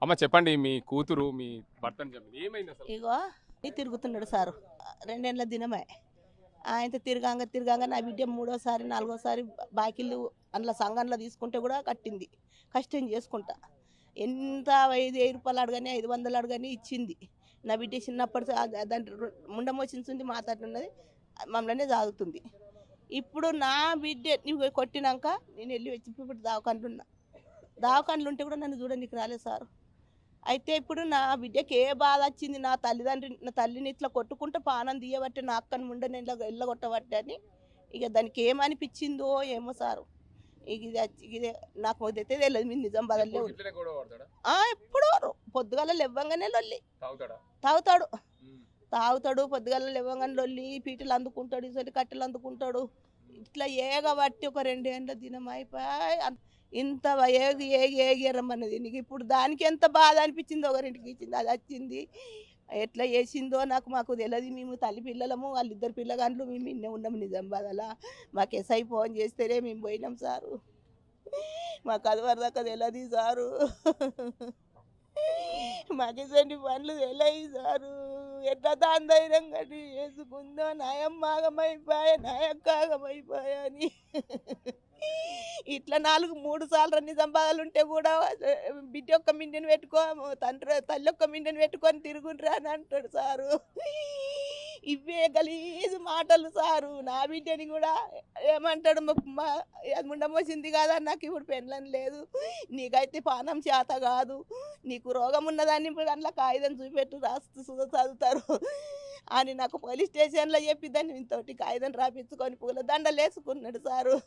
అమ్మ చెప్పండి మీ కూతురు మీ భర్తని చెప్పండి ఏమైంది అసలు? ఇగో తిరుగుతున్నాడు సారు 2 ఏళ్ల దినమే. ఆయనతో తిరగాంగా నా బిడ్డ మూడోసారి, నాలుగోసారి బాకీలు అందులో సంఘంలో తీసుకుంటే కూడా కట్టింది. కష్టం చేసుకుంటా. ఎంత రూ. 5,000 అడగని, 500 అడగని ఇచ్చింది. నా బిడ్డ చిన్నప్పటి దాని ముండమోచించుంది మాట్లాడుతున్నది. మమ్మల్నే సాగుతుంది. ఇప్పుడు నా బిడ్డ నువ్వు కొట్టినాక నేను వెళ్ళి వచ్చి ఇప్పుడు దావకాండ్లున్నా. దావకాండ్లు ఉంటే కూడా నన్ను చూడనీకి రాలేదు సారు. అయితే ఇప్పుడు నా బిడ్డకి ఏ బాధ వచ్చింది, నా తల్లిని ఇట్లా కొట్టుకుంటే పానం తీయబట్టి నా అక్కని ముండ నేను ఎల్లగొట్టబట్టి అని ఇక దానికి ఏమనిపించిందో ఏమో సారు. ఇక ఇదే నాకు అయితే తెలియదు మీరు నిజం బదలే ఎప్పుడు ఇట్లనే గొడవ పడతాడా? ఎప్పుడో పొద్దుగాల లేవ్వంగానే లొల్లి తాగుతాడా? తాగుతాడు. ఉమ్. తాగుతాడు పొద్దుగాల లేవ్వంగానే లొల్లి పీటలు అందుకుంటాడు, ఇసరి కట్టెలు అందుకుంటాడు. ఇట్లా ఏగబట్టి ఒక 2 ఏళ్ళ దినం అయిపోయి ఇంత ఏగి ఏగి ఏగి ఎర్రమన్నది. నీకు ఇప్పుడు దానికి ఎంత బాధ అనిపించిందో ఒకరింటికి ఇచ్చింది అది వచ్చింది ఎట్లా చేసిందో మాకు తెలియదు. మేము తల్లి పిల్లలము, వాళ్ళిద్దరు పిల్లగాండ్లు మేము ఇన్నే ఉన్నాము నిజామాబాద్లో. మాకు ఎస్ఐ ఫోన్ చేస్తేనే మేము పోయినాం సారు. మాకు అది వరదాకా తెలియదు సారు. మాకు ఇటువంటి పనులు తెలియదు సారు. ఎట్లా దాని ధైర్యం కట్టి చేసుకుందో నాయమ్మాగమైపోయా నాయక్కాగమైపోయా అని ఇట్లా 3 సార్లు నిజామాబాద్లు ఉంటే కూడా బిడ్డ ఒక్క మిండిని పెట్టుకో తల్లి ఒక్క మిండిని పెట్టుకొని తిరుగుండ్రా అని అంటాడు సారు. ఇవే గలీజు మాటలు సారు. నా బిడ్డని కూడా ఏమంటాడు ముండమోసింది కదా నాకు ఇప్పుడు పెళ్ళని లేదు, నీకైతే పానం చేత కాదు, నీకు రోగం ఉన్నదాన్ని ఇప్పుడు అందులో కాగితం చూపెట్టు రాస్తూ చదువుతారు అని నాకు పోలీస్ స్టేషన్లో చెప్పి దాన్ని ఇంతటి కాగితం రాపించుకొని పూల దండలు వేసుకున్నాడు సారు.